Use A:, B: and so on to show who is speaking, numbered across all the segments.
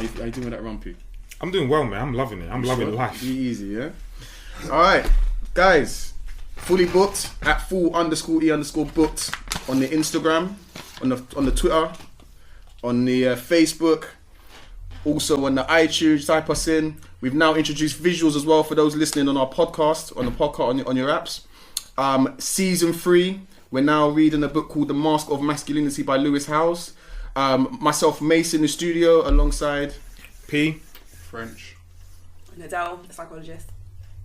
A: How you doing with that rumpy?
B: I'm doing well, man. I'm loving it. I'm loving life.
A: Be easy, yeah? Alright, guys. Fully booked at full_e_booked on the Instagram, on the Twitter, on the Facebook, also on the iTunes. Type us in. We've now introduced visuals as well for those listening on our podcast, on your apps. Season 3, we're now reading a book called The Mask of Masculinity by Lewis Howes. Myself, Mace, in the studio alongside
B: P.
C: French.
D: Nadal, a psychologist.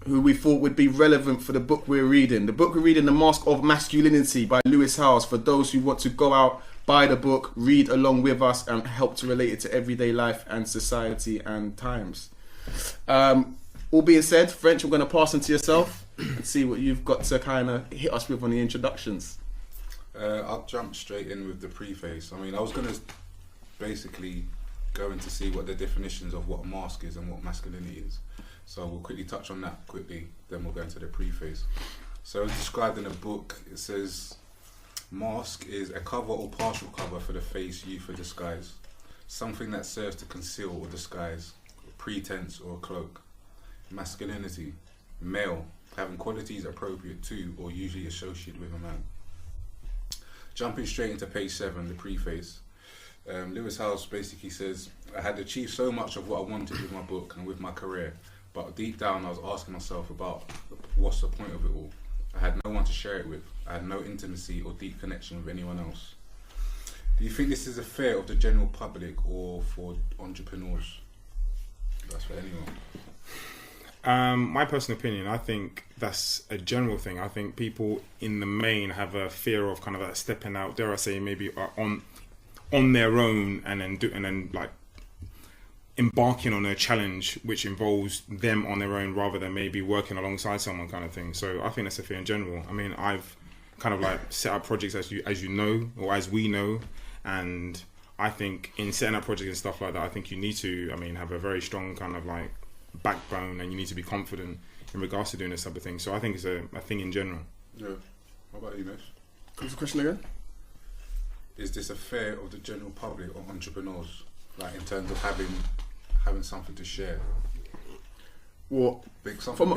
A: Who we thought would be relevant for the book we're reading. The book we're reading, The Mask of Masculinity by Lewis Howes, for those who want to go out, buy the book, read along with us and help to relate it to everyday life and society and times. All being said, French, we're going to pass into yourself and see what you've got to kind of hit us with on the introductions.
C: I'll jump straight in with the preface. I mean, I was going to basically go in to see what the definitions of what mask is and what masculinity is. So we'll quickly touch on that quickly, then we'll go into the preface. So as described in the book, it says, mask is a cover or partial cover for the face used for disguise. Something that serves to conceal or disguise, a pretense or a cloak. Masculinity, male, having qualities appropriate to or usually associated with a man. Jumping straight into page 7, the preface. Lewis Howes basically says, I had achieved so much of what I wanted with my book and with my career, but deep down I was asking myself about what's the point of it all. I had no one to share it with. I had no intimacy or deep connection with anyone else. Do you think this is a fear of the general public or for entrepreneurs? That's for anyone.
B: My personal opinion, I think that's a general thing. I think people in the main have a fear of kind of stepping out, dare I say, maybe on their own and then like embarking on a challenge which involves them on their own rather than maybe working alongside someone, kind of thing. So I think that's a fear in general. I mean, I've kind of like set up projects as you know, or as we know, and I think in setting up projects and stuff like that, I think you need to, have a very strong kind of like backbone, and you need to be confident in regards to doing this type of thing. So I think it's a thing in general.
C: Yeah. What about you, Mish?
A: What's the question again?
C: Is this a fear of the general public or entrepreneurs, like in terms of having something to share?
A: Well, from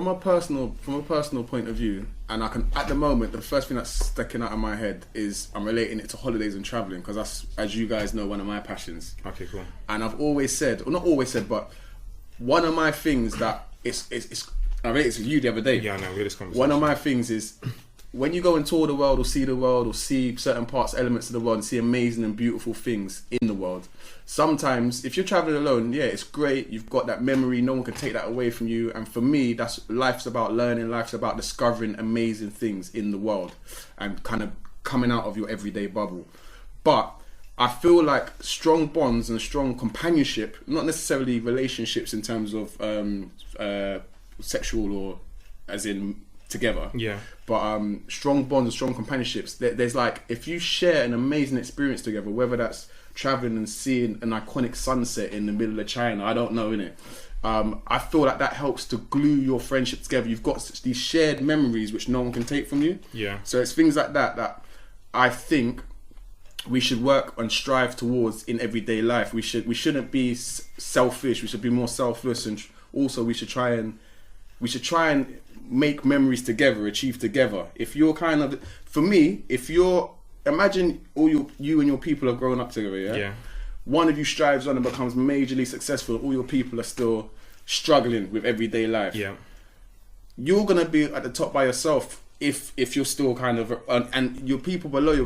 A: a personal point of view, and I can, at the moment, the first thing that's sticking out of my head is I'm relating it to holidays and traveling, because that's, as you guys know, one of my passions.
B: Okay, cool.
A: And I've always said, or not always said, but one of my things that it's I related to you the other day.
B: Yeah, I know, we had this conversation.
A: One of my things is, when you go and tour the world or see certain parts, elements of the world, and see amazing and beautiful things in the world, sometimes if you're traveling alone, yeah, it's great, you've got that memory, no one can take that away from you. And for me, life's about learning, life's about discovering amazing things in the world and kind of coming out of your everyday bubble. But I feel like strong bonds and strong companionship, not necessarily relationships in terms of sexual or as in together,
B: yeah,
A: but strong bonds and strong companionships, there's like, if you share an amazing experience together, whether that's traveling and seeing an iconic sunset in the middle of China, I don't know, innit? I feel like that helps to glue your friendship together. You've got these shared memories which no one can take from you.
B: Yeah.
A: So it's things like that I think we should work and strive towards in everyday life. We shouldn't be selfish. We should be more selfless, and also we should try and make memories together, achieve together. If you're kind of, for me, imagine you and your people have grown up together,
B: yeah.
A: One of you strives on and becomes majorly successful, all your people are still struggling with everyday life.
B: Yeah.
A: You're gonna be at the top by yourself if you're still kind of, and your people below they're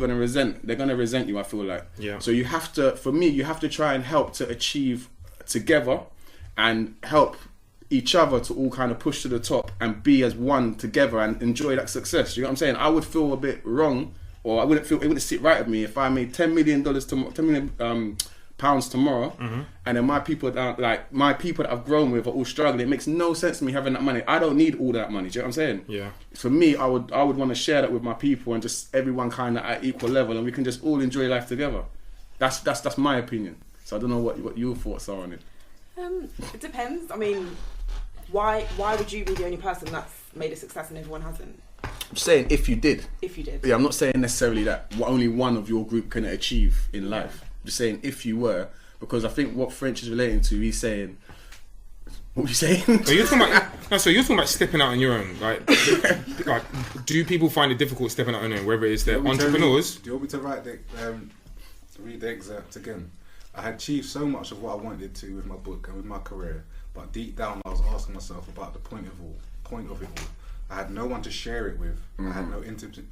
A: gonna resent you, I feel like.
B: Yeah.
A: So you have to try and help to achieve together and help each other to all kind of push to the top and be as one together and enjoy that success. You know what I'm saying? I would feel a bit wrong, or it wouldn't sit right with me if I made $10 million pounds tomorrow, and then my people that I've grown with are all struggling. It makes no sense to me having that money. I don't need all that money. Do you know what I'm saying?
B: Yeah.
A: For me, I would want to share that with my people and just everyone kind of at equal level, and we can just all enjoy life together. That's my opinion. So I don't know what your thoughts are on it.
D: It depends. I mean, why would you be the only person that's made a success and everyone hasn't?
A: I'm saying if you did. Yeah, I'm not saying necessarily that only one of your group can achieve in life. I'm just saying if you were, because I think what French is relating to, he's saying. What were you saying?
B: So you're talking about stepping out on your own. Like, do people find it difficult stepping out on their own? Whether it's they're entrepreneurs.
C: Do you want me to read the excerpt again? I had achieved so much of what I wanted to with my book and with my career, but deep down I was asking myself about the point of it all. I had no one to share it with. I had no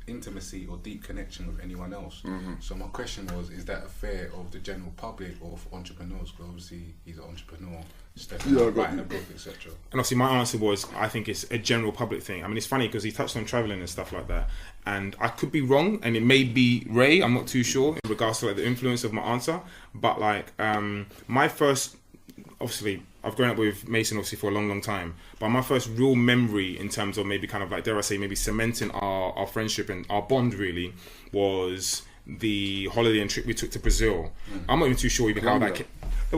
C: intimacy or deep connection with anyone else. So my question was, is that a fear of the general public or for entrepreneurs? Because obviously he's an entrepreneur, stepping out, writing a book, etc.
B: And obviously my answer was, I think it's a general public thing. I mean, it's funny because he touched on travelling and stuff like that. And I could be wrong, and it may be Ray, I'm not too sure, in regards to like the influence of my answer. But like, my first, obviously, I've grown up with Mason obviously for a long time, but my first real memory in terms of maybe kind of like, dare I say, maybe cementing our friendship and our bond really was the holiday and trip we took to Brazil. I'm not even too sure even Colombia. How that came.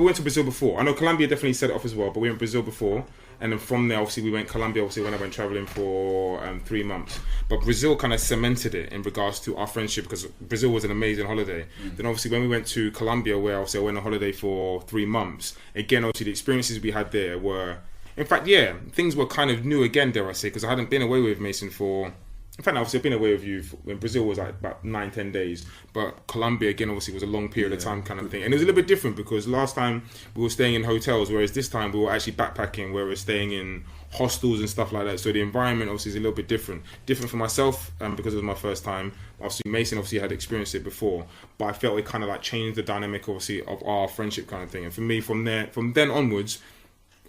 B: We went to Brazil before. I know Colombia definitely set it off as well, but we went to Brazil before. And then from there, obviously, we went Colombia, obviously, when I went travelling for 3 months. But Brazil kind of cemented it in regards to our friendship, because Brazil was an amazing holiday. Then obviously, when we went to Colombia, where obviously I went on holiday for 3 months, again, obviously, the experiences we had there were... In fact, yeah, things were kind of new again, dare I say, because I hadn't been away with Mason for... In fact, obviously, I've been away with you when Brazil was like about 9-10 days, but Colombia again obviously was a long period of time kind of thing, and it was a little bit different because last time we were staying in hotels, whereas this time we were actually backpacking, where we're staying in hostels and stuff like that. So the environment obviously is a little bit different for myself, because it was my first time. Obviously, Mason obviously had experienced it before, but I felt it kind of like changed the dynamic obviously of our friendship kind of thing. And for me, from then onwards,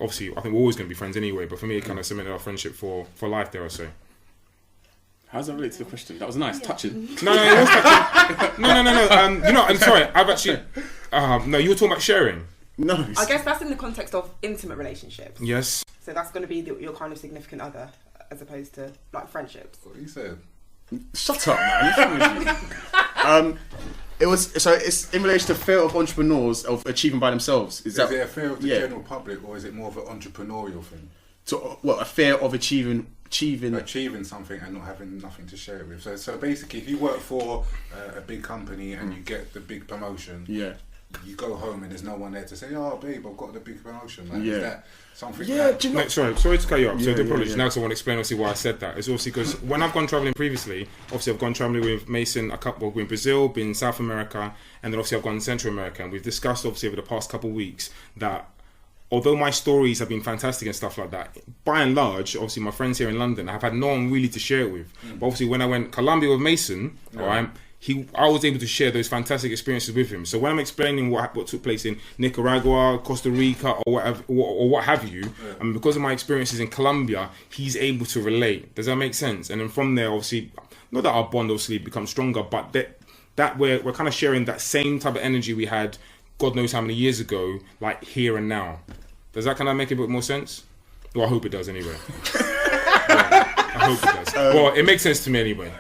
B: obviously I think we're always going to be friends anyway. But for me, it kind of cemented our friendship for life, dare I say.
E: How does that relate to the question? That was nice, touching.
B: No, it was touching. No. I'm sorry. I've actually. No, you were talking about sharing.
A: No.
D: I guess that's in the context of intimate relationships.
B: Yes.
D: So that's going to be your kind of significant other, as opposed to like friendships.
C: What you said?
A: Shut up, man. It's in relation to fear of entrepreneurs of achieving by themselves. Is that
C: it a fear of the general public, or is it more of an entrepreneurial thing?
A: So, a fear of achieving
C: something and not having nothing to share it with. So basically, if you work for a big company and you get the big promotion, you go home and there's no one there to say, "Oh, babe, I've got the big promotion." Like, is that something?
A: Do you know?
B: Sorry to cut you up. So the apologies. Now, I want to explain obviously why I said that. It's obviously because when I've gone traveling previously, obviously I've gone traveling with Mason in Brazil, been in South America, and then obviously I've gone in Central America, and we've discussed obviously over the past couple of weeks that, although my stories have been fantastic and stuff like that, by and large, obviously my friends here in London, I've had no one really to share it with. But obviously when I went Colombia with Mason, I was able to share those fantastic experiences with him. So when I'm explaining what took place in Nicaragua, Costa Rica, or whatever, or what have you, and because of my experiences in Colombia, he's able to relate. Does that make sense? And then from there, obviously, not that our bond obviously becomes stronger, but that we're kind of sharing that same type of energy we had God knows how many years ago, like here and now. Does that kind of make a bit more sense? Well, I hope it does anyway. I hope it does. Well, it makes sense to me anyway.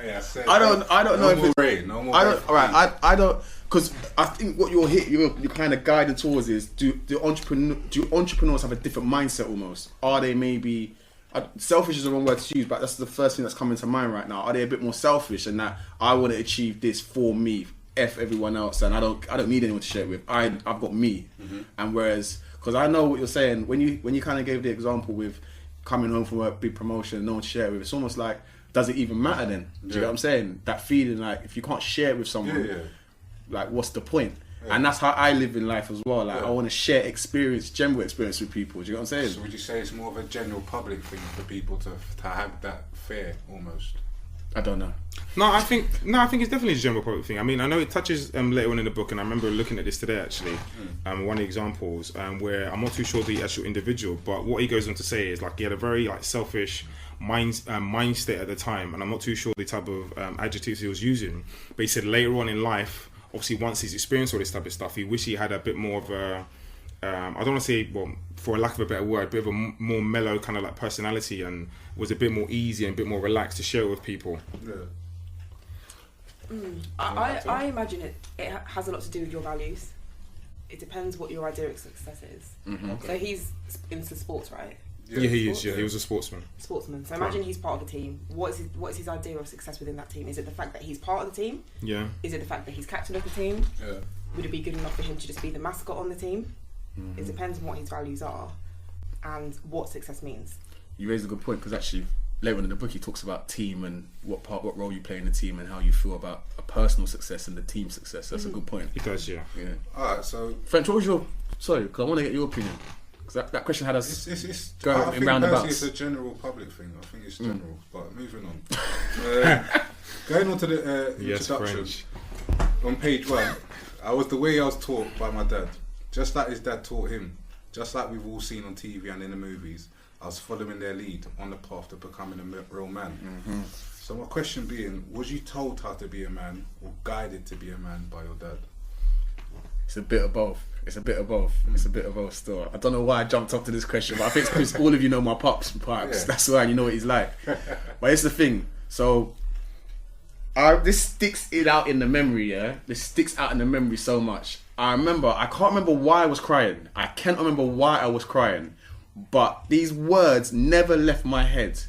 A: I don't know if it's...
C: No more.
A: I don't, because I think what you're kind of guiding towards is, do entrepreneurs have a different mindset almost? Are they maybe... selfish is the wrong word to use, but that's the first thing that's coming to mind right now. Are they a bit more selfish in that I want to achieve this for me, F everyone else, and I don't need anyone to share it with. I've got me. And whereas, because I know what you're saying, when you kind of gave the example with coming home from a big promotion and no one to share it with, it's almost like, does it even matter then? Do you know what I'm saying? That feeling like, if you can't share it with someone, like what's the point? And that's how I live in life as well. Like I want to share general experience with people. Do you know what I'm saying?
C: So would you say it's more of a general public thing for people to have that fear almost?
A: I don't know.
B: No, I think it's definitely a general public thing. I mean, I know it touches later on in the book, and I remember looking at this today actually. One of the examples where I'm not too sure the actual individual, but what he goes on to say is like he had a very like selfish mind state at the time, and I'm not too sure the type of adjectives he was using. But he said later on in life, obviously once he's experienced all this type of stuff, he wished he had a bit more of a I don't want to say, well, for a lack of a better word, a bit of a more mellow kind of like personality, and was a bit more easy and a bit more relaxed to share with people.
D: I imagine it has a lot to do with your values. It depends what your idea of success is. So he's into sports, right?
B: Yeah, he is. Yeah, he was a sportsman.
D: So imagine he's part of the team. What is his idea of success within that team? Is it the fact that he's part of the team?
B: Yeah.
D: Is it the fact that he's captain of the team?
C: Yeah.
D: would it be good enough for him to just be the mascot on the team? It depends on what his values are and what success means.
A: You raised a good point, because actually later on in the book he talks about team and what role you play in the team and how you feel about a personal success and the team success. That's a good point.
B: He does, yeah.
C: Alright, so
A: French, what was your... Sorry, because I want to get your opinion. Because that question had us
C: it's
A: going
C: I
A: in
C: think
A: roundabouts.
C: personally it's a general public thing. I think it's general, but moving on. Going on to the
B: Yes,
C: introduction.
B: French.
C: On page 1, I was the way I was taught by my dad, just like his dad taught him, just like we've all seen on TV and in the movies. I was following their lead on the path to becoming a real man. So my question being, was you told how to be a man or guided to be a man by your dad?
A: It's a bit of both. It's a bit of both. It's a bit of both still. I don't know why I jumped up to this question, but I think it's because all of you know my pops.
C: Yeah.
A: That's why you know what he's like. But it's the thing. So this sticks it out in the memory, yeah? This sticks out in the memory so much. I can't remember why I was crying. I can't remember why I was crying. But these words never left my head.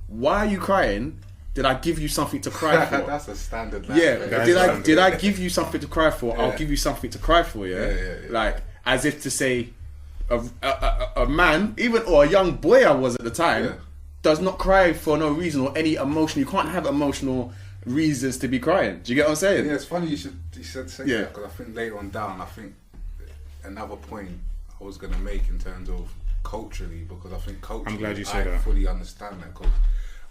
A: Why are you crying? Did I give you something to cry for?
C: That's a standard line.
A: Yeah. Did I give you something to cry for?
C: Yeah.
A: I'll give you something to cry for. Yeah. Like as if to say, a man, even or a young boy I was at the time, does not cry for no reason or any emotion. You can't have emotional reasons to be crying. Do you get what I'm saying?
C: Yeah, it's funny you said say
A: Yeah.
C: that, because I think later on down, I think another point I was going to make in terms of culturally, because I think culturally
B: I'm glad you said
C: I
B: that.
C: fully understand that, because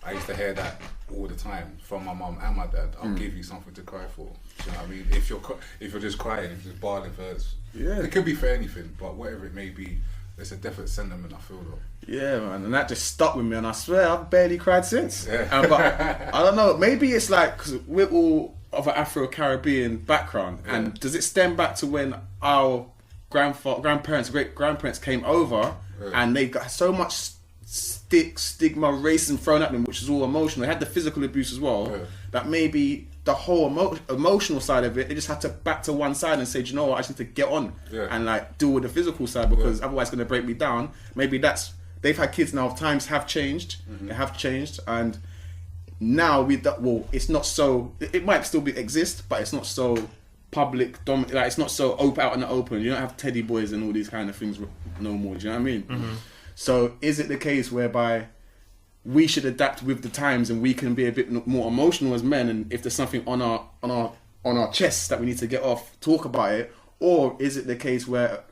C: I used to hear that all the time from my mum and my dad. I'll give you something to cry for. Do you know what I mean? If you're just crying, if you're just bawling for us, it could be for anything, but whatever it may be, there's a definite sentiment I feel though.
A: Yeah, man, and that just stuck with me, and I swear I've barely cried since.
C: Yeah.
A: But I don't know, maybe it's like because we're all of an Afro-Caribbean background, and does it stem back to when our grandparents, great-grandparents came over, and they got so much stigma, racism thrown at them, which is all emotional. They had the physical abuse as well, that maybe the whole emotional side of it, they just had to back to one side and say, do you know what, I just need to get on and like deal with the physical side, because otherwise it's going to break me down. Maybe they've had kids now, times have changed, they have changed, and now it's not so, it might still exist, but it's not so public, like it's not so out in the open. You don't have teddy boys and all these kind of things no more, do you know what I mean? So is it the case whereby we should adapt with the times and we can be a bit more emotional as men, and if there's something on our chests that we need to get off, talk about it? Or is it the case where,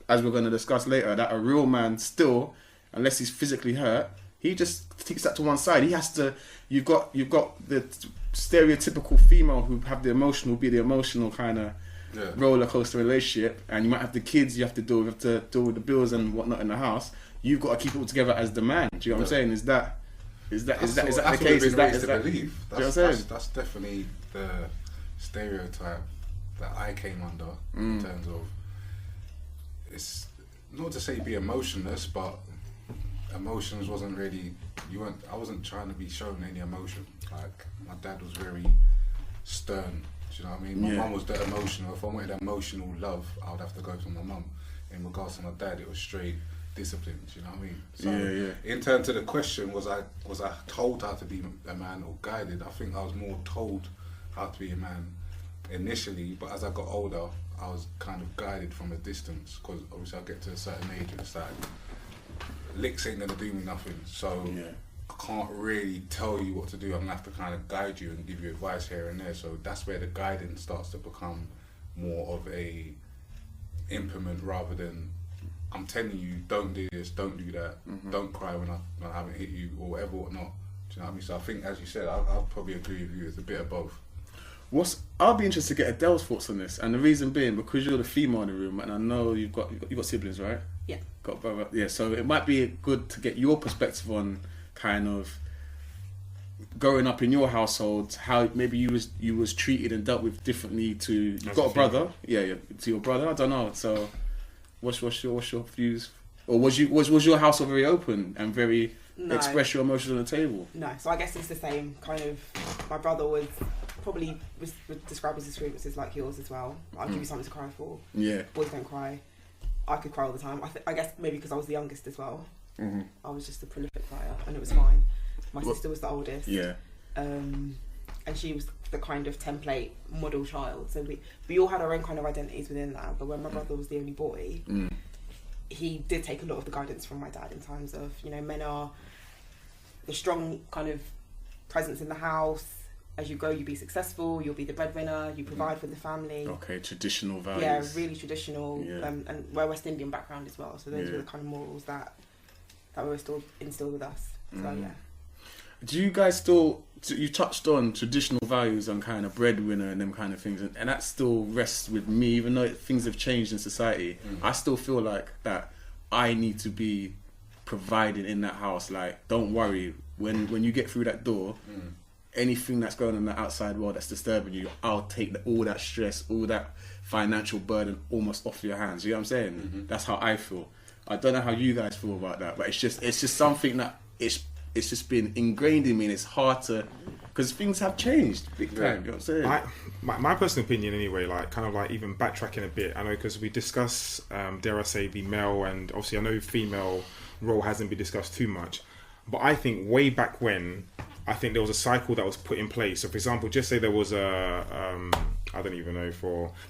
A: as we're going to discuss later, that a real man still, unless he's physically hurt, he just takes that to one side? He has to. You've got the stereotypical female who have the emotional kind of roller coaster relationship, and you might have the kids you have to deal with the bills and whatnot in the house. You've got to keep it all together as the man. Do you know what I'm saying? Is that the case? Is that
C: belief? That's definitely the stereotype that I came under in terms of, it's not to say be emotionless, but emotions wasn't really, I wasn't trying to be shown any emotion. Like my dad was very stern. Do you know what I mean? My mum was the emotional. If I wanted emotional love, I would have to go to my mum. In regards to my dad, it was straight discipline. Do you know what I mean? So in terms of the question, was I told how to be a man or guided? I think I was more told how to be a man initially, but as I got older, I was kind of guided from a distance, because obviously I get to a certain age and it's like, licks ain't gonna do me nothing, so I can't really tell you what to do. I'm gonna have to kind of guide you and give you advice here and there. So that's where the guidance starts to become more of a implement, rather than I'm telling you, don't do this, don't do that, don't cry when I haven't hit you, or whatever, whatnot. Do you know what I mean? So I think, as you said, I'll probably agree with you. It's a bit of both.
A: I'll be interested to get Adele's thoughts on this, and the reason being because you're the female in the room, and I know you've got siblings, right?
D: Yeah.
A: Got brother. Yeah. So it might be good to get your perspective on kind of growing up in your household, how maybe you was treated and dealt with differently to. You've got a brother, to your brother. I don't know. So, what's your views? Or was your household very open and very express your emotions on the table?
D: No. So I guess it's the same kind of. My brother was would describe his experiences like yours as well. I'll give you something to cry for. Yeah. Boys don't cry. I could cry all the time. I guess maybe because I was the youngest as well. I was just a prolific crier, and it was fine. My sister was the oldest. Yeah. and she was the kind of template model child. So we all had our own kind of identities within that. But when my brother was the only boy, he did take a lot of the guidance from my dad in terms of, you know, men are the strong kind of presence in the house. As you grow, you be successful, you'll be the breadwinner, you provide for the family.
A: Okay, traditional values.
D: Yeah, really traditional.
A: Yeah.
D: And we're West Indian background as well. So those were the kind of morals that were instilled with us. So, yeah.
A: Do you guys still, you touched on traditional values and kind of breadwinner and them kind of things, and that still rests with me, even though things have changed in society. I still feel like that I need to be providing in that house. Like, don't worry, when you get through that door, anything that's going on in the outside world that's disturbing you, I'll take all that stress, all that financial burden almost off your hands. You know what I'm saying? That's how I feel. I don't know how you guys feel about that, but it's just something that it's just been ingrained in me, and it's hard to, because things have changed big time. You know what I'm saying?
B: My personal opinion, anyway, like kind of like even backtracking a bit. I know because we discuss, dare I say, the male, and obviously I know female role hasn't been discussed too much, but I think way back when, I think there was a cycle that was put in place. So, for example, just say there was I don't even know,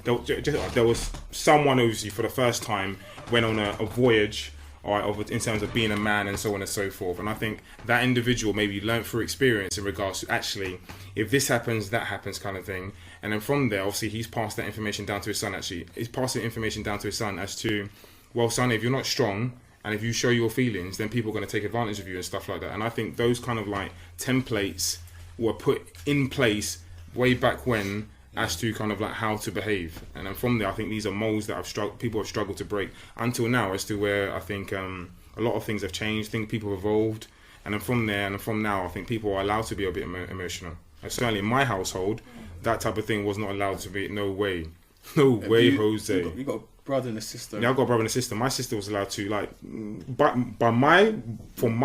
B: there was someone who for the first time went on a voyage, in terms of being a man and so on and so forth. And I think that individual maybe learned through experience in regards to actually, if this happens, that happens kind of thing. And then from there, obviously, he's passed that information down to his son, actually. He's passing information down to his son as to, well, son, if you're not strong, and if you show your feelings, then people are going to take advantage of you and stuff like that. And I think those kind of like templates were put in place way back when as to kind of like how to behave. And then from there, I think these are molds that people have struggled to break until now, as to where I think a lot of things have changed. I think people have evolved. And then from there and from now, I think people are allowed to be a bit emotional. And certainly in my household, that type of thing was not allowed to be. No way. No way, Jose.
A: You got brother and a sister.
B: Yeah, I've got a brother and a sister. My sister was allowed to, like, from my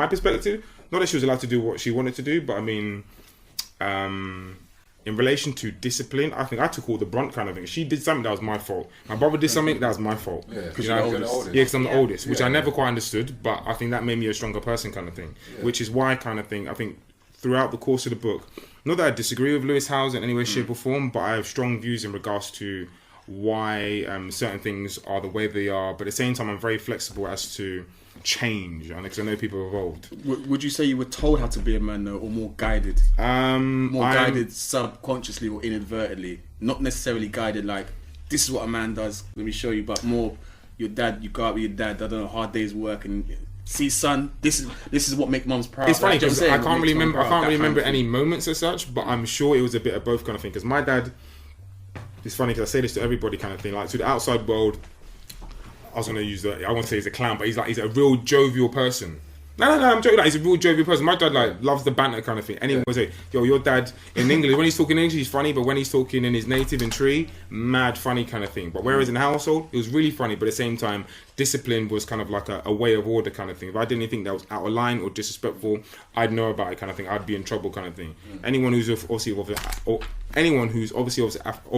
B: perspective, not that she was allowed to do what she wanted to do, but I mean, in relation to discipline, I think I took all the brunt kind of thing. She did something, that was my fault. My brother did something, that was my fault.
C: Yeah, because you're the oldest.
B: Yeah, because I'm the oldest, which I never quite understood, but I think that made me a stronger person kind of thing, which is why kind of thing, I think throughout the course of the book, not that I disagree with Lewis Howes in any way, shape or form, but I have strong views in regards to why certain things are the way they are, but at the same time I'm very flexible as to change, and because I know people have evolved.
A: Would you say you were told how to be a man, though, or more guided? Guided subconsciously or inadvertently, not necessarily guided like, this is what a man does, let me show you, but more your dad, you go out with your dad, I don't know, hard days work, and see, son, this is what makes mums proud.
B: It's funny because I can't really remember any moments as such, but I'm sure it was a bit of both kind of thing, because my dad, it's funny because I say this to everybody kind of thing, like to the outside world, I was going to use I won't say he's a clown, but he's a real jovial person. No, I'm joking. Like, he's a real jovial person. My dad loves the banter kind of thing. Anyone will say, yo, your dad in English, when he's talking English, he's funny, but when he's talking in his native in Tree, mad funny kind of thing. But whereas in the household, it was really funny, but at the same time, discipline was kind of like a way of order kind of thing. If I did anything that was out of line or disrespectful, I'd know about it kind of thing. I'd be in trouble kind of thing. Anyone who's obviously of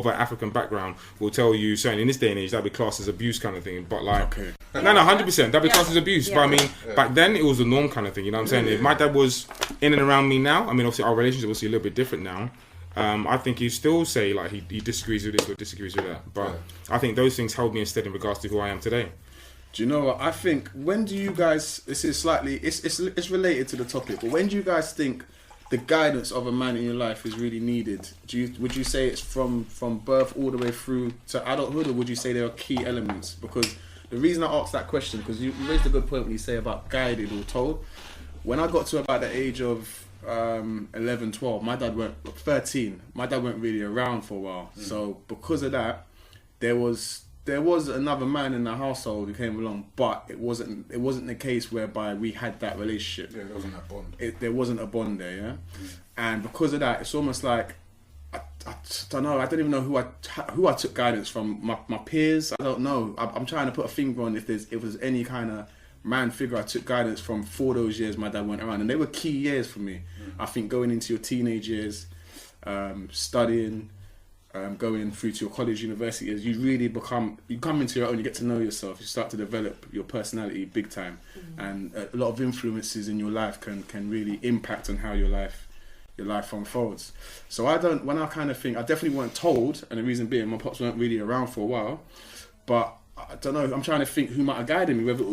B: an African background will tell you, certainly in this day and age, that'd be classed as abuse kind of thing. But like, no, 100%, that'd be classed as abuse. But I mean, back then it was the norm kind of thing. You know what I'm saying? If my dad was in and around me now, I mean, obviously our relationship was a little bit different now. I think he'd still say like he disagrees with this or disagrees with that. But I think those things held me instead in regards to who I am today.
A: Do you know what? I think, when do you guys, this is slightly, it's related to the topic, but when do you guys think the guidance of a man in your life is really needed? Would you say it's from birth all the way through to adulthood, or would you say there are key elements? Because the reason I asked that question, because you raised a good point when you say about guided or told. When I got to about the age of 11, 12, my dad went 13. My dad weren't really around for a while, so because of that, there was another man in the household who came along, but it wasn't the case whereby we had that relationship.
C: Yeah, there wasn't that bond.
A: There wasn't a bond there, yeah. And because of that, it's almost like I don't know. I don't even know who I took guidance from. My peers. I don't know. I'm trying to put a finger on if there's any kind of man figure I took guidance from for those years my dad went around, and they were key years for me. I think going into your teenage years, studying. Going through to your college, university, as you come into your own, you get to know yourself, you start to develop your personality big time, and a lot of influences in your life can really impact on how your life your life unfolds. So when I kind of think, I definitely weren't told, and the reason being my pops weren't really around for a while, but I don't know, I'm trying to think who might have guided me, whether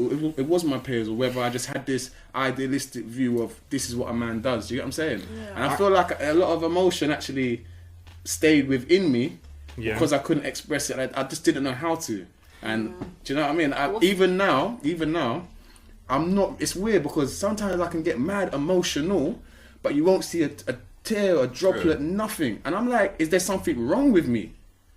A: it was my peers or whether I just had this idealistic view of this is what a man does. Do you get what I'm saying? Yeah. And I feel like a lot of emotion actually stayed within me because I couldn't express it. I just didn't know how to. And do you know what I mean? Even now, I'm not, it's weird because sometimes I can get mad emotional, but you won't see a tear, a droplet, nothing. And I'm like, is there something wrong with me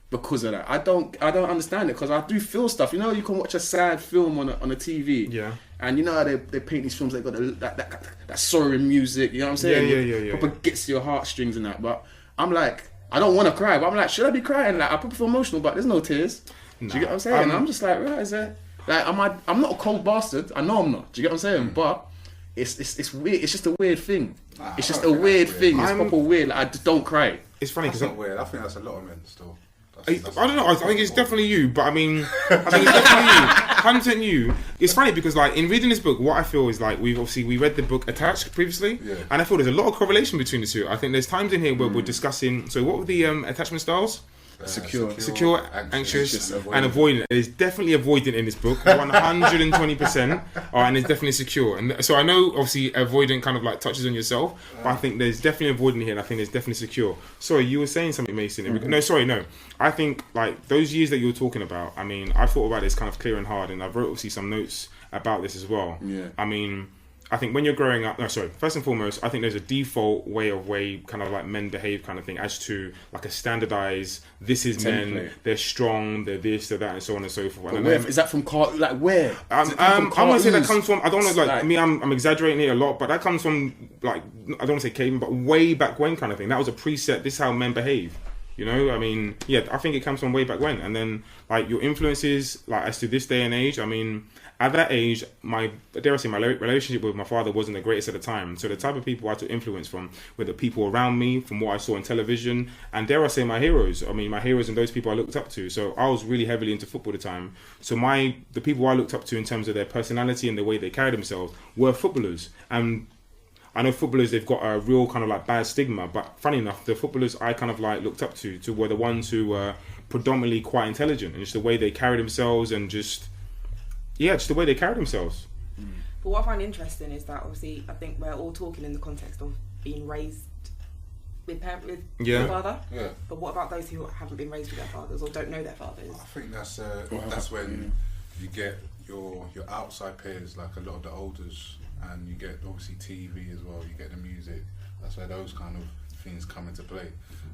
A: because of that? I don't understand it, because I do feel stuff. You know, you can watch a sad film on a TV. Yeah. And you know how they paint these films, they got that sorrowing music, you know what I'm saying? Yeah. Proper gets to your heartstrings and that. But I'm like, I don't want to cry, but I'm like, should I be crying? Like, I probably feel emotional, but there's no tears. Do you get what I'm saying? And I'm just like, right, is there... Like, I'm not a cold bastard. I know I'm not. Do you get what I'm saying? But it's weird. It's just a weird thing. It's just a weird thing. It's proper weird. Like, I just don't cry.
B: It's funny because
C: that's not weird. I think that's a lot of men still.
B: I don't know. I think it's definitely you. But I mean, I think it's definitely you. 100% you. It's funny because, like, in reading this book, what I feel is like we read the book Attached previously, and I feel there's a lot of correlation between the two. I think there's times in here where we're discussing. So, what were the attachment styles?
A: Secure,
B: anxious, and avoidant. There's definitely avoidant in this book, 120%. And it's definitely secure. And so I know, obviously, avoidant kind of like touches on yourself, but I think there's definitely avoidant here, and I think there's definitely secure. Sorry, you were saying something, Mason. No. I think like those years that you were talking about. I mean, I thought about this kind of clear and hard, and I've wrote obviously some notes about this as well. Yeah. I mean, I think when you're growing up, first and foremost, I think there's a default way kind of like men behave kind of thing as to like a standardized, this is template. Men, they're strong, they're this, they're that, and so on and so forth. And
A: is that from like where?
B: I'm going to say that comes from, I don't know, like me, I'm exaggerating it a lot, but that comes from like, I don't want to say caveman, but way back when kind of thing. That was a preset, this is how men behave. You know, I mean, yeah, I think it comes from way back when. And then like your influences, like as to this day and age, I mean, at that age, my relationship with my father wasn't the greatest at the time. So the type of people I took influence from were the people around me, from what I saw on television, and dare I say my heroes. I mean, my heroes and those people I looked up to. So I was really heavily into football at the time. So the people I looked up to in terms of their personality and the way they carried themselves were footballers. And I know footballers, they've got a real kind of like bad stigma, but funny enough, the footballers I kind of like looked up to were the ones who were predominantly quite intelligent, and just the way they carried themselves and just the way they carry themselves.
D: But what I find interesting is that obviously I think we're all talking in the context of being raised with their father. Yeah. But what about those who haven't been raised with their fathers or don't know their fathers?
C: I think that's when you get your outside peers, like a lot of the elders, and you get obviously TV as well. You get the music. That's where those kind of things come into play.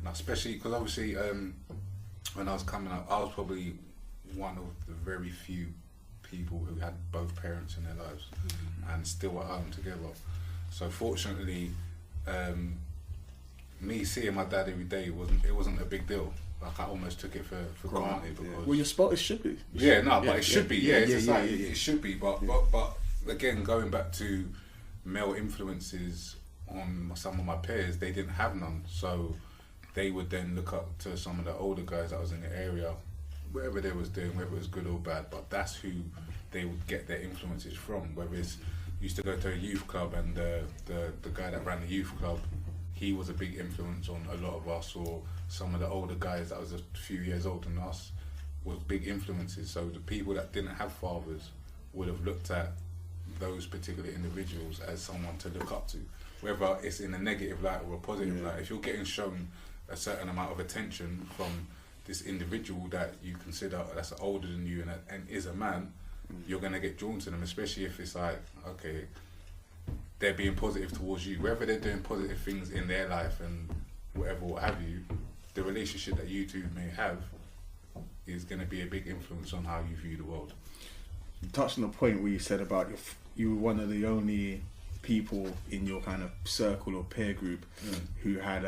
C: Now, especially because obviously when I was coming up, I was probably one of the very few people who had both parents in their lives and still at home together. So fortunately, me seeing my dad every day wasn't a big deal. Like I almost took it for granted because
A: well, your spot it should be.
C: It should be. It should be. But again, going back to male influences on some of my peers, they didn't have none. So they would then look up to some of the older guys that was in the area, whatever they was doing, whether it was good or bad, but that's who they would get their influences from. Whether it's used to go to a youth club, and the guy that ran the youth club, he was a big influence on a lot of us, or some of the older guys that was a few years older than us was big influences. So the people that didn't have fathers would have looked at those particular individuals as someone to look up to, whether it's in a negative light or a positive light. If you're getting shown a certain amount of attention from this individual that you consider that's older than you and is a man, you're going to get drawn to them, especially if it's like, okay, they're being positive towards you, whether they're doing positive things in their life and whatever, what have you, the relationship that you two may have is going to be a big influence on how you view the world.
A: You touched on the point where you said about you were one of the only people in your kind of circle or peer group who had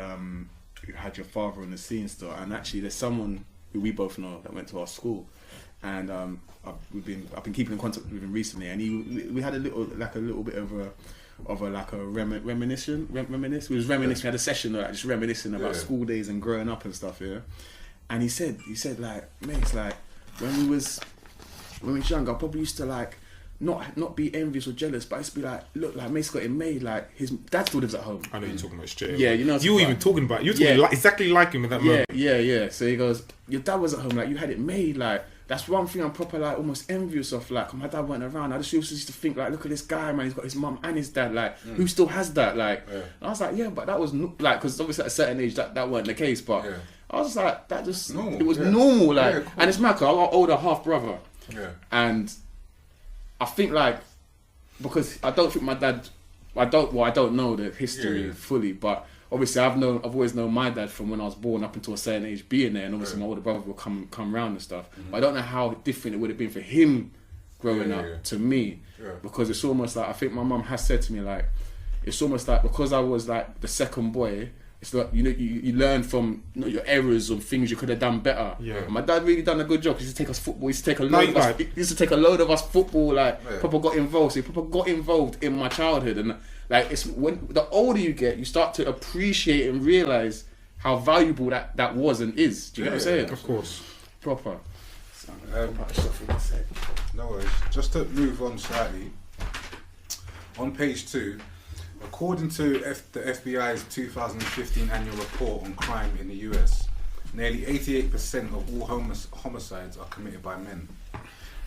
A: your father on the scene still, and actually there's someone who we both know that went to our school, and I've been keeping in contact with him recently, and we had a little bit of a reminisce. We was reminiscing. We had a session like just reminiscing about school days and growing up and stuff. Yeah, and he said like, mate, it's like when we was young, I probably used to like not be envious or jealous, but I used to be like, look, like Mace got it made. Like his dad still lives at home.
B: I know you're talking about straight.
A: Yeah, you know.
B: You were even talking about. You're talking exactly like him at that moment.
A: Yeah. So he goes, your dad was at home. Like you had it made. Like that's one thing I'm proper like almost envious of. Like my dad weren't around. I just used to think like, look at this guy, man. He's got his mum and his dad. Like who still has that? Like and I was like, yeah, but that was like because obviously at a certain age that weren't the case. But I was just like, that just normal. It was normal. Like cool. And it's mad 'cause I got an older half brother. Yeah. And I think like because I don't think my dad. I don't know the history fully, but obviously I've always known my dad from when I was born up until a certain age being there, and obviously my older brother will come round and stuff. But I don't know how different it would have been for him growing up to me, because it's almost like I think my mum has said to me like it's almost like because I was like the second boy. It's like you learn from your errors and things you could have done better. Yeah. And my dad really done a good job. He used to take us football. He used to take a load of us football. Like Papa got involved. So Papa got involved in my childhood, and like it's when the older you get, you start to appreciate and realize how valuable that was and is. Do you get what I'm saying?
B: Of course.
A: Proper.
C: No worries. Just to move on slightly. On page 2. According to the FBI's 2015 annual report on crime in the US, nearly 88% of all homicides are committed by men.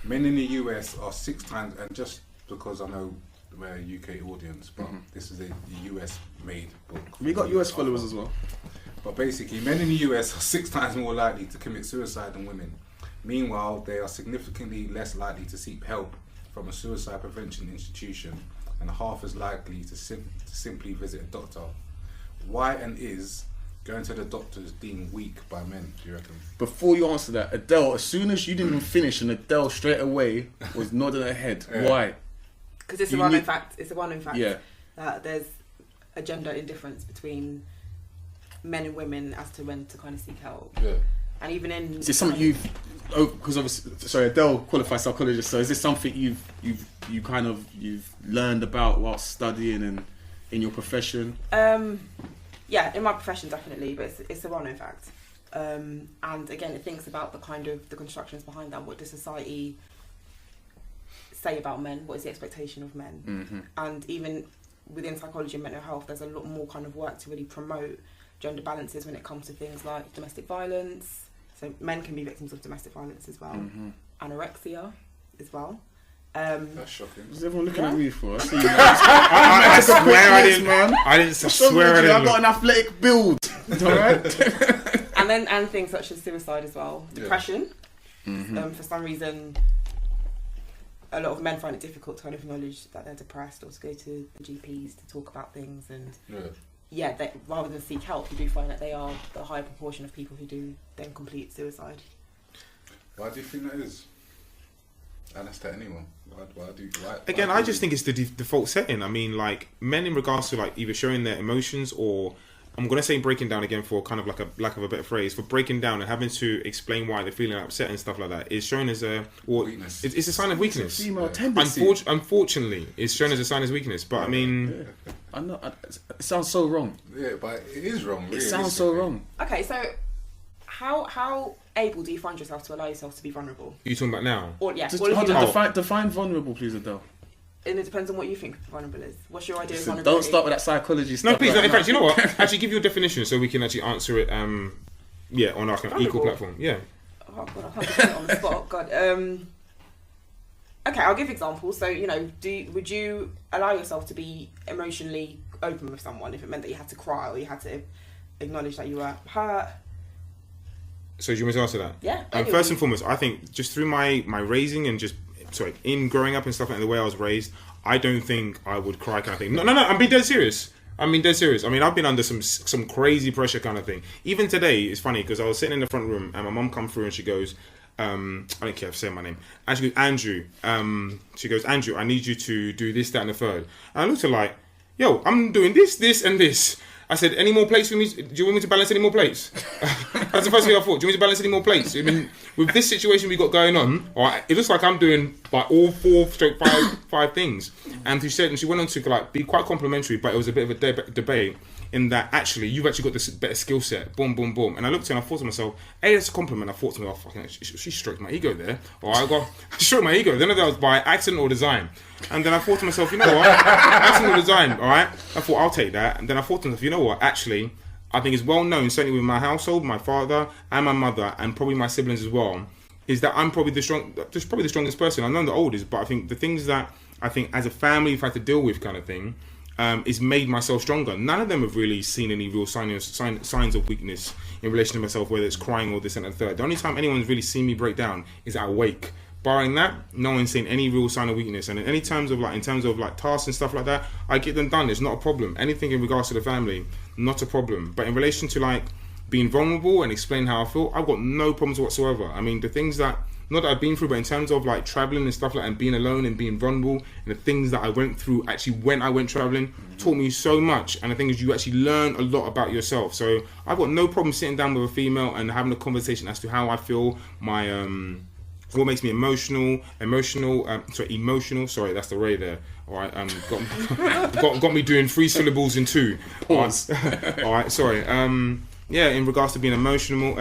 C: Men in the US are 6 times, and just because I know we're a UK audience, but this is a US made book.
A: We got US followers as well.
C: But basically, men in the US are 6 times more likely to commit suicide than women. Meanwhile, they are significantly less likely to seek help from a suicide prevention institution and half as likely to simply visit a doctor. Why and is going to the doctors deemed weak by men, do you reckon?
A: Before you answer that, Adele, as soon as you didn't even finish, and Adele straight away was nodding her head. Why?
D: Because it's a well-known fact. It's a well-known fact that there's a gender indifference between men and women as to when to kind of seek help. Yeah. And even in...
A: Is this something because obviously, sorry, Adele qualified psychologist, so is this something you've learned about while studying and in your profession?
D: Yeah, in my profession definitely, but it's a well-known fact. And again, it thinks about the constructions behind that. What does society say about men? What is the expectation of men? Mm-hmm. And even within psychology and mental health, there's a lot more kind of work to really promote gender balances when it comes to things like domestic violence. So men can be victims of domestic violence as well. Mm-hmm. Anorexia as well.
C: That's shocking.
A: Is everyone looking at me for?
B: I swear I didn't, man. I got
A: an athletic build. Alright.
D: and things such as suicide as well. Depression. Mm-hmm. For some reason, a lot of men find it difficult to kind of acknowledge that they're depressed or to go to the GPs to talk about things, and rather than seek help, you do find that they are the higher proportion of people who do then complete suicide.
C: Why do you think that is? And that's to anyone.
B: I just think it's the default setting. I mean, like, men in regards to like either showing their emotions or, I'm going to say breaking down again for kind of like a lack of a better phrase, for breaking down and having to explain why they're feeling upset and stuff like that is shown as a weakness. It's a sign of weakness.
A: Female tendency.
B: Unfortunately, it's shown as a sign of weakness. But I mean,
A: I know it sounds so wrong.
C: Yeah, but it is wrong.
A: It sounds so wrong.
D: Okay, so how able do you find yourself to allow yourself to be vulnerable?
B: Are you talking about now?
D: Or
A: define vulnerable, please, Adele.
D: And it depends on what you think vulnerable is. What's your idea of vulnerability?
A: Don't start with that psychology stuff.
B: No, please. In fact, you know what? Actually, give you a definition so we can actually answer it. On like an equal platform. Yeah.
D: Oh God, I can't get it on the spot. God. Okay, I'll give examples. So, would you allow yourself to be emotionally open with someone if it meant that you had to cry or you had to acknowledge that you were hurt?
B: So do you want me to answer that?
D: Yeah.
B: First and foremost, I think just through my raising and in growing up and stuff like the way I was raised, I don't think I would cry kind of thing. No, I'm being dead serious. I mean, I've been under some crazy pressure kind of thing. Even today, it's funny because I was sitting in the front room and my mum come through and she goes, I don't care if I say my name. And she goes, Andrew. She goes, Andrew, I need you to do this, that, and the third. And I looked at her like, yo, I'm doing this, and this. I said, any more plates for me? Do you want me to balance any more plates? That's the first thing I thought. Do you want me to balance any more plates? I mean, with this situation we got going on, it looks like I'm doing like all 4-5 things. And she went on to like be quite complimentary, but it was a bit of a debate in that actually you've actually got this better skill set. Boom, boom, boom. And I looked at her and I thought to myself, hey, that's a compliment. I thought to myself, fucking, she stroked my ego there. Or I got stroked my ego. Then that was by accident or design. And then I thought to myself, you know what? Accident or design, all right? I thought, I'll take that. And then I thought to myself, you know what? Actually, I think it's well known, certainly with my household, my father and my mother, and probably my siblings as well, is that I'm probably the strongest person. I know I'm the oldest, but I think the things that I think as a family we've had to deal with, kind of thing, is made myself stronger. None of them have really seen any real signs of weakness in relation to myself, whether it's crying or this and the third. The only time anyone's really seen me break down is at wake. Barring that, no one's seen any real sign of weakness. And in terms of tasks and stuff like that, I get them done. It's not a problem. Anything in regards to the family, not a problem. But in relation to like being vulnerable and explain how I feel, I've got no problems whatsoever. I mean, the things that, not that I've been through, but in terms of like traveling and stuff like that, and being alone and being vulnerable, and the things that I went through actually when I went traveling, taught me so much. And the thing is, you actually learn a lot about yourself. So I've got no problem sitting down with a female and having a conversation as to how I feel, my what makes me emotional. Sorry, that's the ray there. All right, got me doing 3 syllables in 2.
A: Pause.
B: All right, sorry. Yeah, in regards to being emotional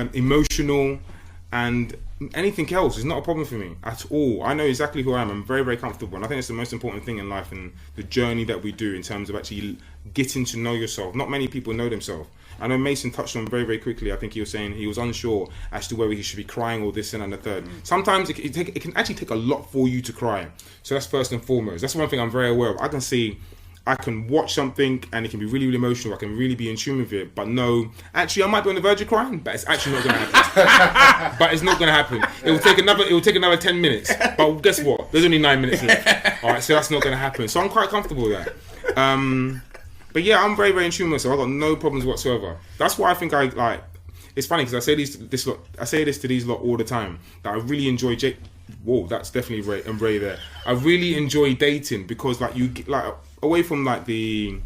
B: and anything else is not a problem for me at all. I know exactly who I am. I'm very, very comfortable, and I think it's the most important thing in life and the journey that we do in terms of actually getting to know yourself. Not many people know themselves. I know Mason touched on very, very quickly. I think he was saying he was unsure as to whether he should be crying or this and the third. Sometimes it can actually take a lot for you to cry. So that's first and foremost. That's one thing I'm very aware of. I can watch something and it can be really, really emotional. I can really be in tune with it. But no, actually, I might be on the verge of crying, but it's actually not going to happen. But it's not going to happen. It will take another 10 minutes. But guess what? There's only 9 minutes left. All right, so that's not going to happen. So I'm quite comfortable with that. But yeah, I'm very, very in tune with myself. I've got no problems whatsoever. That's why I think I like. It's funny because I say this to these lot all the time. That I really enjoy. Whoa, that's definitely Ray there. I really enjoy dating because like you like away from like the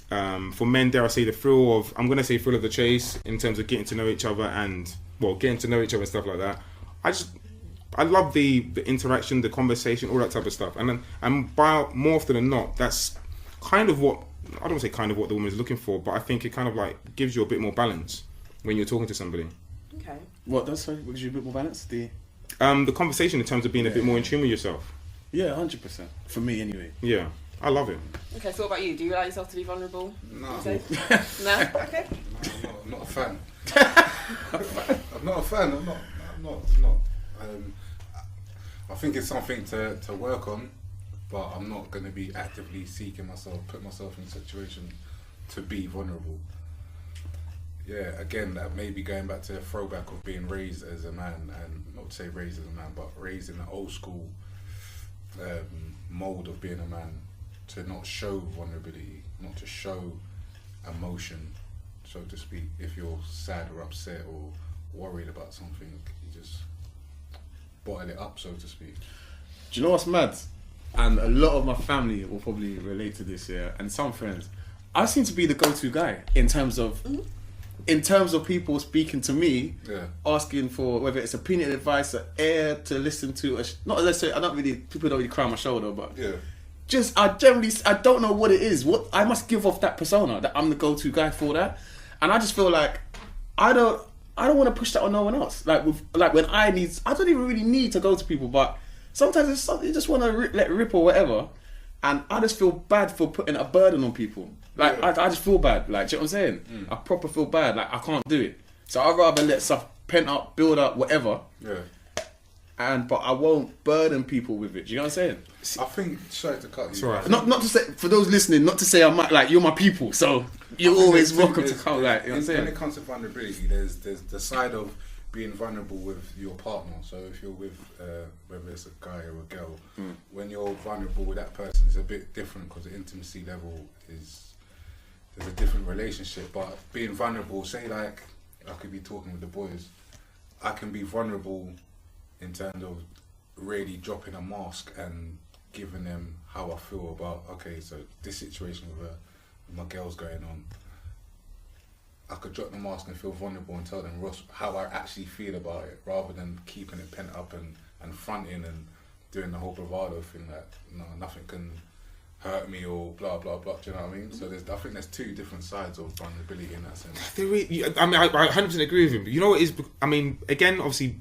B: for men, dare I say, the thrill of thrill of the chase in terms of getting to know each other and stuff like that. I love the interaction, the conversation, all that type of stuff. And by more often than not, that's kind of what. I don't want to say kind of what the woman is looking for, but I think it kind of like gives you a bit more balance when you're talking to somebody.
D: Okay.
E: What gives you a bit more balance?
B: The conversation in terms of being a bit more in tune with yourself.
E: Yeah, 100%. For me, anyway.
B: Yeah, I love it.
D: Okay, so what about you? Do you allow yourself to be vulnerable?
C: No.
D: No? Okay.
C: No, I'm not a fan. I'm not a fan. I'm not. I think it's something to work on. But I'm not going to be actively seeking put myself in a situation to be vulnerable. Yeah, again, that may be going back to the throwback of being raised as a man, and not to say raised as a man, but raised in the old school mold of being a man, to not show vulnerability, not to show emotion, so to speak. If you're sad or upset or worried about something, you just bottle it up, so to speak.
A: Do you know what's mad? And a lot of my family will probably relate to this, yeah, and some friends. I seem to be the go-to guy in terms of people speaking to me, asking for whether it's opinion, advice, or air to listen to. Not let's say people don't really cry on my shoulder, but I don't know what it is. What I must give off that persona that I'm the go-to guy for that, and I just feel like I don't want to push that on no one else. Like when I don't even really need to go to people, but sometimes it's something you just want to let rip or whatever, and I just feel bad for putting a burden on people. Like I just feel bad. Like, do you know what I'm saying? I proper feel bad. Like I can't do it. So I'd rather let stuff pent up, build up, whatever. Yeah. But I won't burden people with it. Do you know what I'm saying?
C: I think, sorry to cut you.
A: Right. Not to say, for those listening, not to say you're my people. So you're always welcome to come. Like, you know what I'm saying?
C: When it comes to vulnerability, there's the side of being vulnerable with your partner. So if you're with whether it's a guy or a girl, when you're vulnerable with that person, it's a bit different because the intimacy level there's a different relationship. But being vulnerable, say like I could be talking with the boys, I can be vulnerable in terms of really dropping a mask and giving them how I feel about, okay, so this situation with my girl's going on, I could drop the mask and feel vulnerable and tell them how I actually feel about it, rather than keeping it pent up and fronting and doing the whole bravado thing that nothing can hurt me or blah blah blah. Do you know what I mean? So I think there's two different sides of vulnerability in that sense.
B: I mean, I 100% agree with him. But you know what it is? I mean, again, obviously,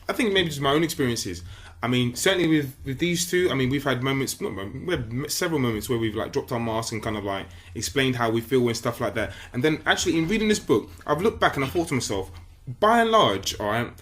B: I think maybe just my own experiences. I mean, certainly with these two, I mean, we've had moments, we had several moments where we've like dropped our mask and kind of like explained how we feel and stuff like that. And then actually in reading this book, I've looked back and I thought to myself, by and large, all right,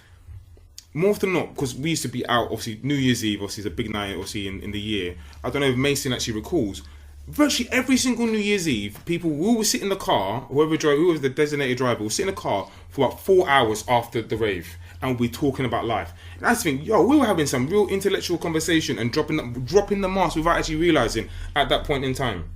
B: more often than not, because we used to be out, obviously New Year's Eve, obviously is a big night, obviously in the year. I don't know if Mason actually recalls. Virtually every single New Year's Eve, people will sit in the car, whoever was the designated driver, will sit in the car for about 4 hours after the rave. And we'll be talking about life. And I just think, we were having some real intellectual conversation and dropping the mask without actually realising at that point in time.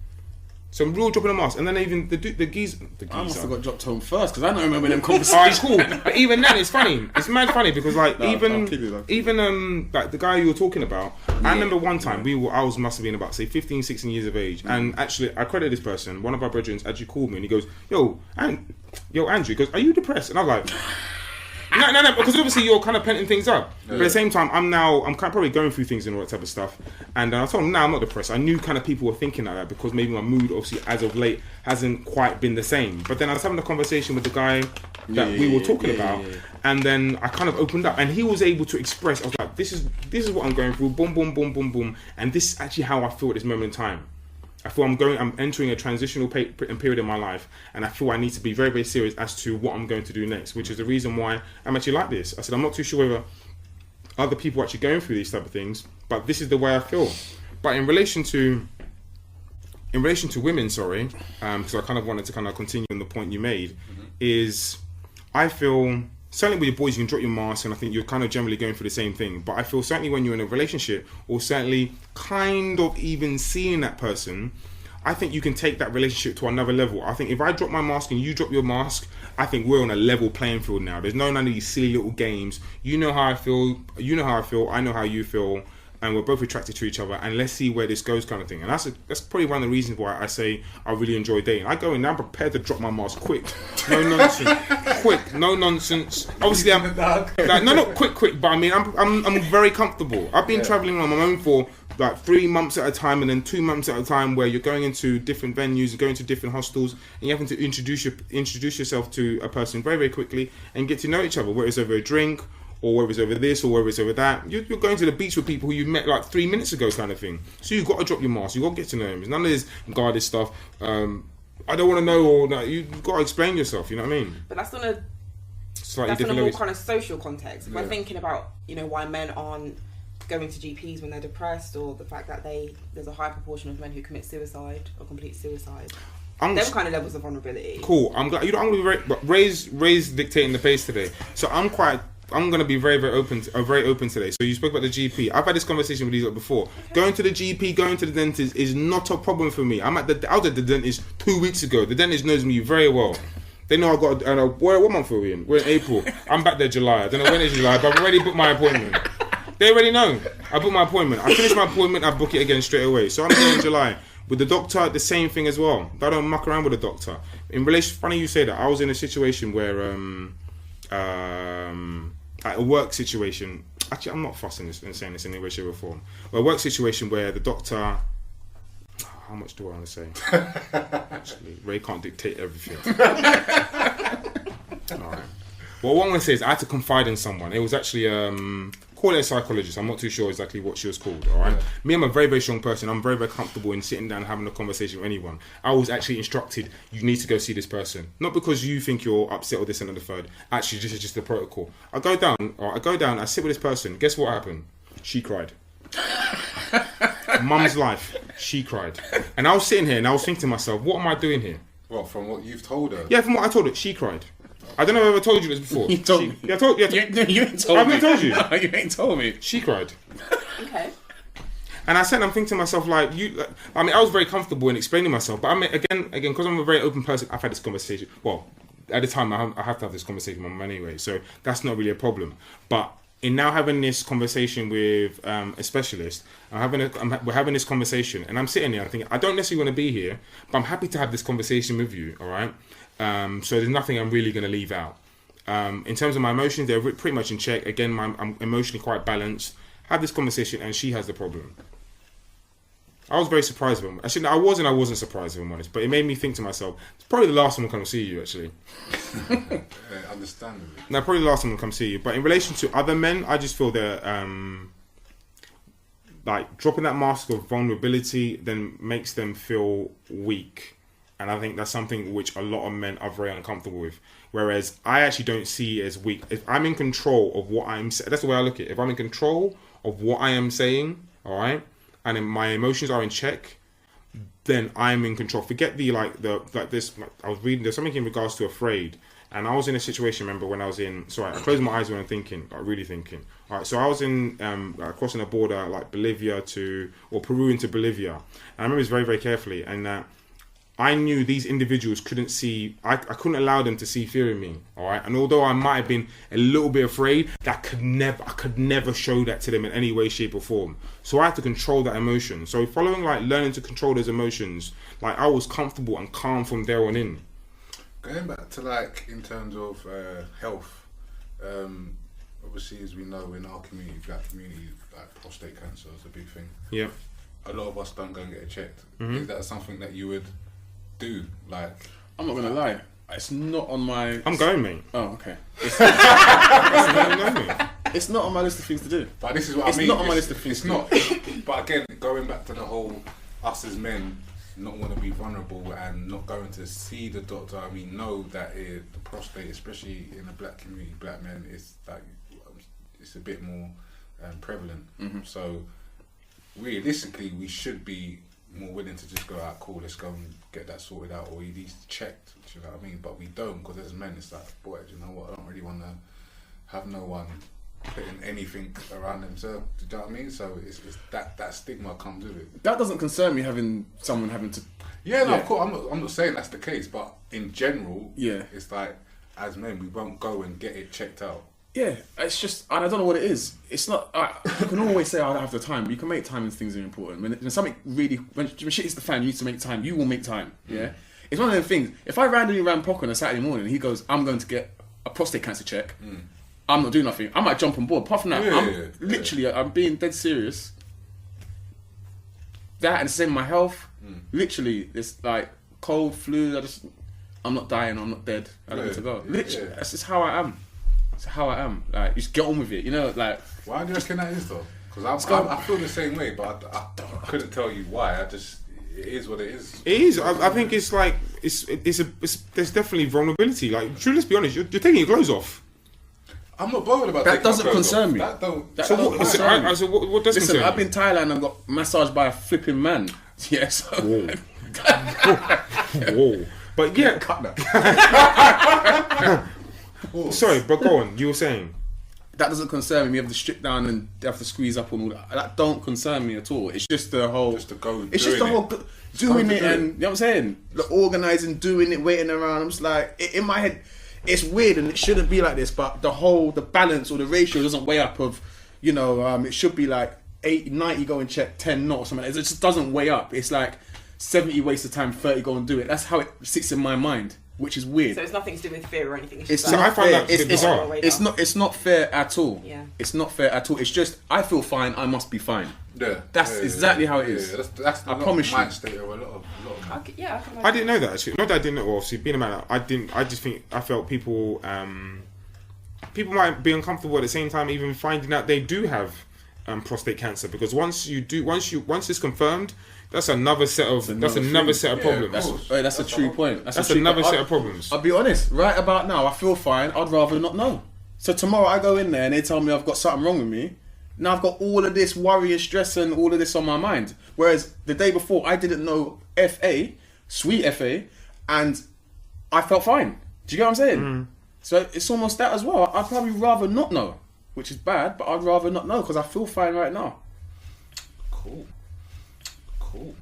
B: Some real dropping the mask. And then even the geezer.
E: I must have got dropped home first because I don't remember them conversations.
B: Alright, cool. But even then, it's funny. It's mad funny because like like the guy you were talking about, I remember one time must have been about say 15, 16 years of age, and actually I credit this person. One of our brethren actually called me and he goes, Andrew, he goes, are you depressed? And I was like, No, because obviously you're kind of penting things up. But at the same time, I'm kind of probably going through things and all that type of stuff. And I told him, I'm not depressed. I knew kind of people were thinking like that because maybe my mood, obviously, as of late, hasn't quite been the same. But then I was having a conversation with the guy that we were talking about, and then I kind of opened up, and he was able to express. I was like, this is what I'm going through. Boom, boom, boom, boom, boom, and this is actually how I feel at this moment in time. I feel I'm entering a transitional period in my life, and I feel I need to be very, very serious as to what I'm going to do next, which is the reason why I'm actually like this. I said, I'm not too sure whether other people are actually going through these type of things, but this is the way I feel. But in relation to women, because I kind of wanted to kind of continue on the point you made, is I feel, certainly with your boys, you can drop your mask, and I think you're kind of generally going for the same thing. But I feel certainly when you're in a relationship, or certainly kind of even seeing that person, I think you can take that relationship to another level. I think if I drop my mask and you drop your mask, I think we're on a level playing field now. There's none of these silly little games. You know how I feel, I know how you feel, and we're both attracted to each other, and let's see where this goes kind of thing. And that's probably one of the reasons why I say I really enjoy dating. I go in, I'm prepared to drop my mask quick. No nonsense. Obviously, I'm not quick, but I mean, I'm very comfortable. I've been traveling on my own for like 3 months at a time, and then 2 months at a time, where you're going into different venues, going to different hostels, and you're having to introduce yourself to a person very, very quickly and get to know each other, whether it's over a drink, or whether it's over this, or whether it's over that. You're going to the beach with people who you met like 3 minutes ago kind of thing. So you've got to drop your mask. You've got to get to know them. It's none of this guarded stuff. I don't want to know, or no, you've got to explain yourself, you know what I mean?
D: But that's on a
B: slightly
D: more
B: different
D: kind of social context. If we're thinking about, why men aren't going to GPs when they're depressed, or the fact that there's a high proportion of men who commit suicide or complete suicide. Them kind of levels of vulnerability. Cool. I'm glad. I'm going to be Ray's dictating the pace today. So I'm going to be very, very open today. So you spoke about the GP. I've had this conversation with you before. Going to the GP, going to the dentist is not a problem for me. I was at the dentist 2 weeks ago. The dentist knows me very well. They know what month are we in? We're in April. I'm back there July. I don't know when it's July, but I've already booked my appointment. They already know. I booked my appointment. I finish my appointment, I book it again straight away. So I'm there in July. With the doctor, the same thing as well. I don't muck around with the doctor. In relation, funny you say that. I was in a situation where at a work situation, actually I'm not fussing this and saying this in any way, shape or form, but a work situation where the doctor, how much do I want to say? Actually, Ray can't dictate everything. Alright. Well, what I'm going to say is I had to confide in someone. It was actually, call it a psychologist. I'm not too sure exactly what she was called, alright? Yeah. Me, I'm a very, very strong person. I'm very, very comfortable in sitting down and having a conversation with anyone. I was actually instructed, you need to go see this person. Not because you think you're upset or this and the third. Actually, this is just the protocol. I go down, I sit with this person. Guess what happened? She cried. Mum's life. She cried. And I was sitting here and I was thinking to myself, what am I doing here?
C: Well, from what you've told her?
B: Yeah, from what I told her, she cried. I don't know if I ever told you this before.
E: You told me.
B: Yeah, you
E: ain't told me.
B: I've not told you.
E: No, you ain't told me.
B: She cried.
D: Okay.
B: And I'm thinking to myself, I was very comfortable in explaining myself. But I mean, again, because I'm a very open person, I've had this conversation. Well, at the time, I have to have this conversation with my mum anyway. So that's not really a problem. But in now having this conversation with a specialist, we're having this conversation. And I'm sitting there, I'm thinking, I don't necessarily want to be here, but I'm happy to have this conversation with you, all right? So there's nothing I'm really going to leave out. In terms of my emotions, they're pretty much in check. Again, I'm emotionally quite balanced. Have this conversation, and she has the problem. I was very surprised with him. Actually, I wasn't surprised if I'm honest, but it made me think to myself, it's probably the last time I'll come see you, actually.
C: Understandably.
B: No, probably the last time I'll come see you. But in relation to other men, I just feel that like dropping that mask of vulnerability then makes them feel weak. And I think that's something which a lot of men are very uncomfortable with. Whereas I actually don't see it as weak. If I'm in control of what I'm saying, that's the way I look at it. If I'm in control of what I am saying, all right, and then my emotions are in check, then I'm in control. Forget this. I was reading, there's something in regards to afraid. And I was in a situation, remember, when I closed my eyes when I'm thinking, like really thinking. All right, so I was in, crossing a border, like Peru into Bolivia. And I remember this very, very carefully. And I knew these individuals couldn't see, I couldn't allow them to see fear in me, all right? And although I might have been a little bit afraid, I could never show that to them in any way, shape or form. So I had to control that emotion. So following, like, learning to control those emotions, like, I was comfortable and calm from there on in.
C: Going back to, like, in terms of health, obviously, as we know, in our community, black community, like, prostate cancer is a big thing.
B: Yeah.
C: A lot of us don't go and get it checked.
B: Mm-hmm.
C: Is that something that you would do? Like,
A: I'm not gonna lie, it's not on my.
B: I'm going, mate.
A: Oh, okay.
B: I'm going, mate.
A: It's not on my list of things to do.
C: But this is what
A: It's
C: I mean.
A: not on my list of things
C: It's
A: to
C: not. But again, going back to the whole us as men not want to be vulnerable and not going to see the doctor. I mean, know that the prostate, especially in the black community, black men, is like it's a bit more prevalent. Mm-hmm. So realistically, we should be more willing to just go out, cool, let's go and get that sorted out, or at least checked. Do you know what I mean? But we don't, because as men, it's like, boy, do you know what? I don't really want to have no one putting anything around themselves. Do you know what I mean? So it's that stigma comes with it.
A: That doesn't concern me, having someone having to.
C: Yeah, no, of course, I'm not saying that's the case, but in general,
A: yeah,
C: it's like as men, we won't go and get it checked out.
A: Yeah, it's just, and I don't know what it is. It's not. You can always say, "I don't have the time," but you can make time when things are important. When something really, when shit hits the fan, you need to make time. You will make time. Yeah, it's one of those things. If I randomly ran Poco on a Saturday morning, and he goes, "I'm going to get a prostate cancer check." I'm not doing nothing. I might jump on board. Apart from that, literally, I'm being dead serious. That and the same with my health. Literally, it's like cold, flu. I'm not dying. I'm not dead. I don't need to go. Literally, that's just how I am. It's how I am. Like, just get on with it. You know, like.
C: Why do you reckon that is though? Because I feel the same way, but I couldn't tell you why. It is what it is.
B: It is. I think it's like there's definitely vulnerability. Like, truly, let's be honest. You're taking your clothes off.
C: I'm not bothered about
A: that. Doesn't concern me.
C: That don't.
A: So what does
B: concern
A: Listen,
B: you?
A: I've been in Thailand and got massaged by a flipping man. Yeah. So.
B: Whoa. Whoa. But yeah,
A: cut that.
B: Sorry, but go on. You were saying
A: that doesn't concern me. You have to strip down and you have to squeeze up and all that. That don't concern me at all. It's just the whole.
C: Just to go.
A: It's just the whole doing it and you know what I'm saying. Like, organising, doing it, waiting around. I'm just like in my head. It's weird and it shouldn't be like this, but the balance or the ratio doesn't weigh up of, you know, it should be like 90 go and check, 10 not or something. It just doesn't weigh up. It's like 70 waste of time, 30 go and do it. That's how it sits in my mind, which is weird.
D: So it's nothing to do with fear or anything.
A: It's
B: so I find that bizarre.
A: It's not fair at all.
D: Yeah.
A: It's not fair at all. It's just I feel fine. I must be fine.
C: Yeah.
A: That's exactly how it is.
C: That's
A: I promise you.
C: Mind state of a lot of
B: I didn't know that actually. Not that I didn't know. Obviously, being a man, I didn't. I just think I felt people might be uncomfortable at the same time, even finding out they do have prostate cancer, because once it's confirmed, that's another set of problems.
A: That's a true point.
B: That's another set of problems.
A: I'll be honest. Right about now, I feel fine. I'd rather not know. So tomorrow I go in there and they tell me I've got something wrong with me. Now I've got all of this worry and stress and all of this on my mind. Whereas the day before I didn't know sweet FA, and I felt fine. Do you get what I'm saying? So it's almost that as well. I'd probably rather not know, which is bad, but I'd rather not know because I feel fine right now.
C: Cool. Cool.